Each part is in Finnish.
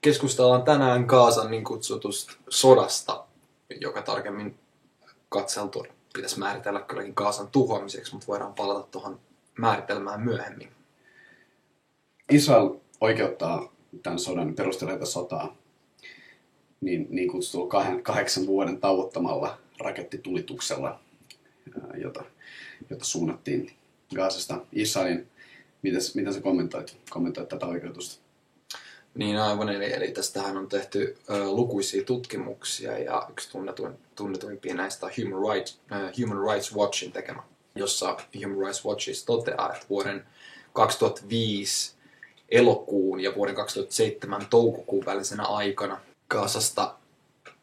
Keskustellaan tänään Gazan niin kutsutusta sodasta, joka tarkemmin katseltua pitäisi määritellä kylläkin Gazan tuhoamiseksi, mutta voidaan palata tuohon määritelmään myöhemmin. Israel oikeuttaa tämän sodan perusteleita sotaa niin kutsutulla 8 vuoden tauottamalla rakettitulituksella, jota suunnattiin Gazasta Israelin. Miten sä kommentoit tätä oikeutusta? Niin aivan, eli tästähän on tehty lukuisia tutkimuksia ja yksi tunnetuimpia näistä on Human Rights Watchin tekemä, jossa Human Rights Watch toteaa, että vuoden 2005 elokuun ja vuoden 2007 toukokuun välisenä aikana Gazasta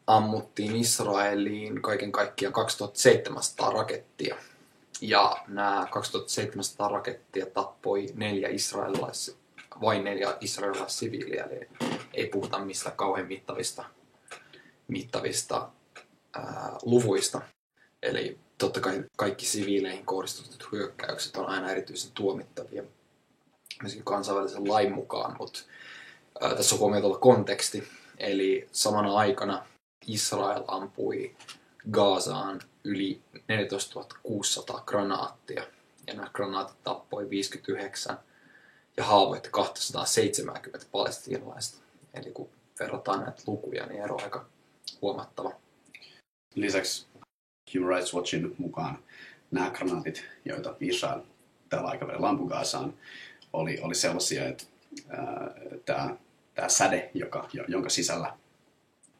ammuttiin Israeliin kaiken kaikkiaan 2700 rakettia. Ja nämä 2700 rakettia tappoi vain 4 israelilaisiviiliä, eli ei puhuta mistään kauhean mittavista luvuista. Eli totta kai kaikki siviileihin kohdistetut hyökkäykset on aina erityisen tuomittavia myöskin kansainvälisen lain mukaan, mutta tässä on huomioitava konteksti. Eli samana aikana Israel ampui Gazaan yli 14 600 granaattia, ja nämä granaatit tappoi 59 ja haavoitti 270 palestiinalaista. Eli kun verrataan näitä lukuja, niin ero on aika huomattava. Lisäksi Human Rights Watchin mukaan nämä granaatit, joita Israel tällä aikavälillä ampui Gazaan, oli sellaisia, että tämä säde, jonka sisällä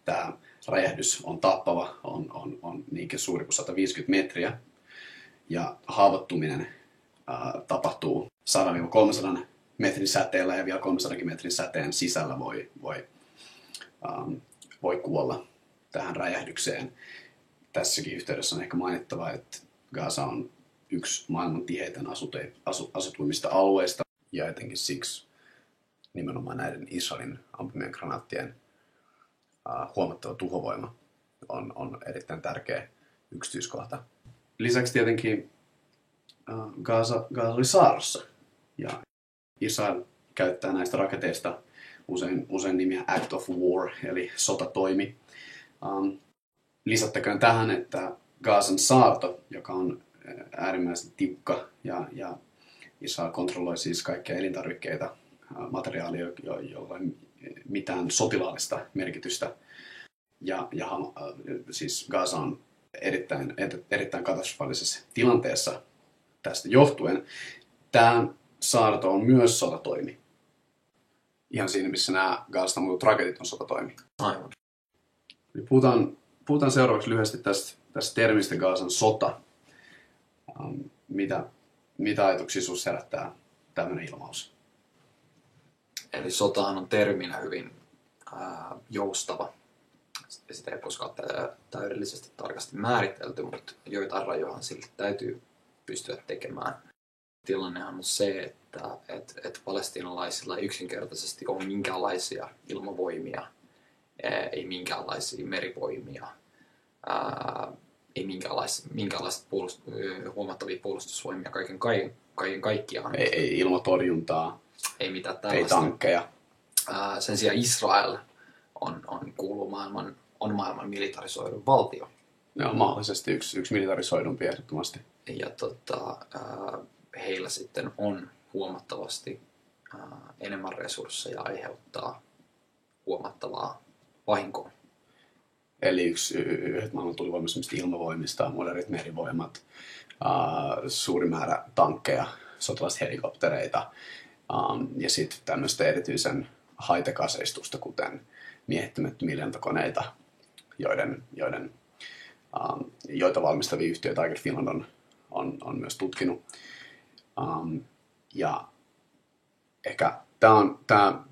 tämä räjähdys on tappava, on niinkin suuri kuin 150 metriä. Ja haavoittuminen tapahtuu 100-300 metrin säteellä ja vielä 300 metrin säteen sisällä voi kuolla tähän räjähdykseen. Tässäkin yhteydessä on ehkä mainittava, että Gaza on yksi maailman tiheiten asutuimmista alueista, ja etenkin siksi nimenomaan näiden Israelin ampumien granaattien huomattava tuhovoima on erittäin tärkeä yksityiskohta. Lisäksi tietenkin Gaza oli saarrossa, ja Israel käyttää näistä raketeista usein nimiä Act of War, eli sotatoimi. Lisättäköön tähän, että Gazan saarto, joka on äärimmäisen tiukka, ja Israel kontrolloi siis kaikkia elintarvikkeita, materiaalia, jolla ei mitään sotilaallista merkitystä. Siis Gaza on erittäin katastrofaalisessa tilanteessa tästä johtuen. Tämä saarto on myös sotatoimi. Ihan siinä, missä nämä Gazasta muutut raketit on sotatoimi. Aivan. Puhutaan seuraavaksi lyhyesti tästä termistä Gazan sota. Mitä ajatuksia sinussa herättää tämmöinen ilmaus? Eli sotahan on terminä hyvin joustava. Sitä ei koskaan täydellisesti tarkasti määritelty, mutta joitain rajojahan sille täytyy pystyä tekemään. Tilannehan on se, että palestiinalaisilla ei yksinkertaisesti ole minkäänlaisia ilmavoimia, ei minkäänlaisia merivoimia, ei minkäänlaista huomattavia puolustusvoimia kaiken kaikkiaan. Ei ilmatorjuntaa, ei mitään tällaista. Ei tankkeja. Sen sijaan Israel on maailman militarisoidun valtio. Ne on mahdollisesti yksi militarisoidumpi ehdottomasti. Ja heillä sitten on huomattavasti enemmän resursseja aiheuttaa huomattavaa vahinkoa. Eli yhdet maailman tulivoimaisemmista ilmavoimista, modernit merivoimat, suuri määrä tankkeja, sotilashelikoptereita ja sitten tämmöistä erityisen high-tech-aseistusta, kuten miehittämättömiä lentokoneita, joita valmistavia yhtiöitä Tiger Finland on myös tutkinut. Ja ehkä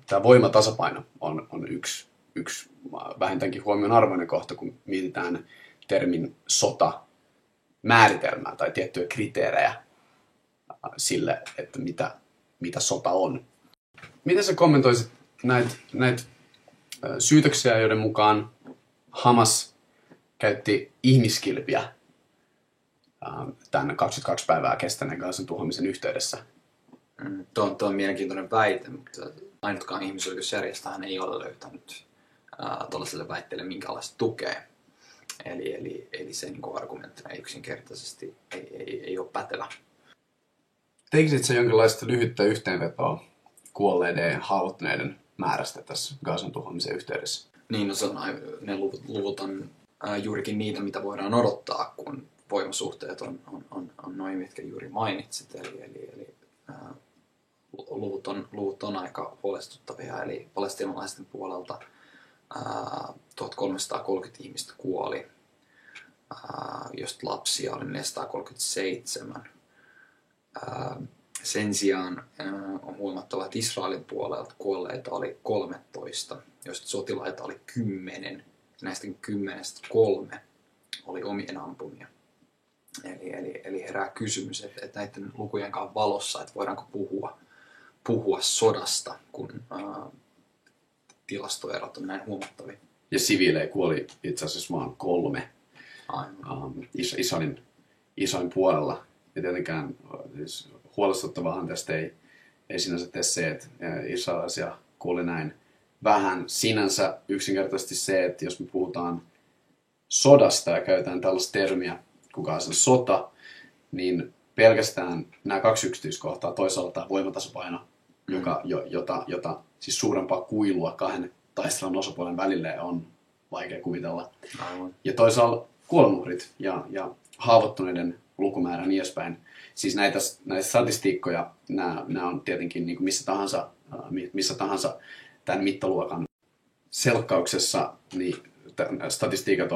tämä voimatasapaino on yksi vähintäänkin huomionarvoinen kohta, kun mietitään termin sota määritelmää tai tiettyjä kriteerejä sille, että mitä sota on. Miten sä kommentoisit näitä syytöksiä, joiden mukaan Hamas käytti ihmiskilpiä tämän 22 päivää kestäneen Gazan tuhoamisen yhteydessä? Tuo on mielenkiintoinen väite, mutta ainutkaan ihmisoikeusjärjestöhän ei ole löytänyt tuollaiselle väitteelle minkäänlaista tukea. Eli se niin argumenttina yksinkertaisesti ei ole pätevä. Tekisit sä jonkinlaista lyhyttä yhteenvetoa kuolleiden ja haavoittuneiden määrästä tässä Gazan tuhoamisen yhteydessä? Niin, no ne luvut on juurikin niitä, mitä voidaan odottaa, kun voimasuhteet on noin, mitkä juuri mainitsit. Eli luvut on aika huolestuttavia. Eli palestiinalaisten puolelta 1330 ihmistä kuoli, josta lapsia oli 437. Sen sijaan on huomattava, että Israelin puolelta kuolleita oli 13, joista sotilaita oli 10. Näistä 10 3 oli omien ampumia. Eli herää kysymys, että näiden lukujen kanssa valossa, että voidaanko puhua sodasta, kun tilastoerot on näin huomattavia. Ja siviilejä kuoli itse asiassa vaan 3 Israelin puolella. Ja tietenkään siis huolestuttavaahan tästä ei sinänsä tee se, että israelaisia kuoli näin vähän. Sinänsä yksinkertaisesti se, että jos me puhutaan sodasta ja käytetään tällaista termiä, kuka on sota, niin pelkästään nämä 2 yksityiskohtaa, toisaalta voimatasapaino, jota siis suurempaa kuilua 2 taistelun osapuolen välille on vaikea kuvitella. Aivan. Ja toisaalta kuolonuhrit ja haavoittuneiden lukumäärä niin edespäin. Siis näitä statistiikkoja, nämä on tietenkin niin kuin missä tahansa tämän mittaluokan selkkauksessa, niin statistiikat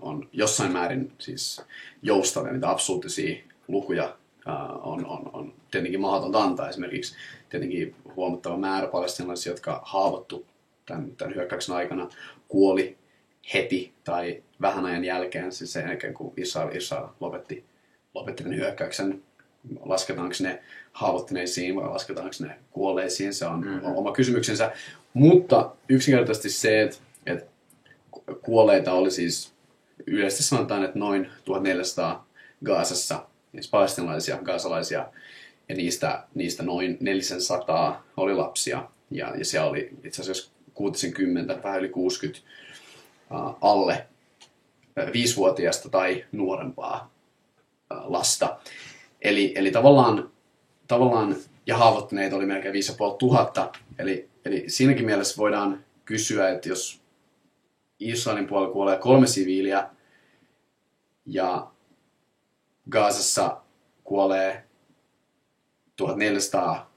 on jossain määrin siis joustavia, mitä absoluuttisia lukuja on tietenkin mahdotonta antaa. Esimerkiksi tietenkin huomattava määrä palestiinalaisia, jotka haavoittu tämän hyökkäyksen aikana, kuoli heti tai vähän ajan jälkeen, siis sen jälkeen kun Israel lopetti tämän hyökkäyksen. Lasketaanko ne haavoittuneisiin vai lasketaanko ne kuolleisiin, se on oma kysymyksensä. Mutta yksinkertaisesti se, että kuolleita oli siis yleisesti sanotaan, että noin 1400 Gazassa, siis palestiinalaisia, gazalaisia, ja niistä noin 400 oli lapsia. Ja siellä oli itse asiassa 60, vähän yli 60 alle 5-vuotiaasta tai nuorempaa lasta. Eli tavallaan ja haavoittuneita oli melkein 5500. Eli siinäkin mielessä voidaan kysyä, että jos Israelin puolella kuolee 3 siviiliä ja Gazassa kuolee 1400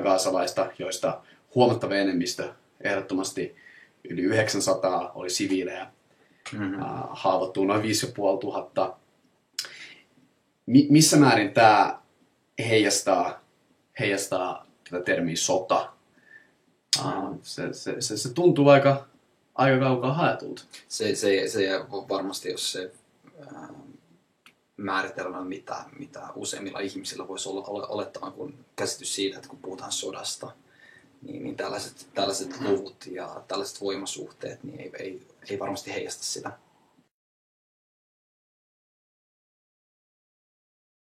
gazalaista, joista huomattava enemmistö, ehdottomasti yli 900 oli siviilejä, haavoittuu noin 5500. Missä määrin tämä heijastaa tätä termiä sota? Se tuntuu aika kaukaa haetulta. Se varmasti, jos se määritelmä, mitä useimmilla ihmisillä voisi olla olettavan kuin käsitys siitä, että kun puhutaan sodasta, niin tällaiset luvut ja tällaiset voimasuhteet niin ei varmasti heijasta sitä.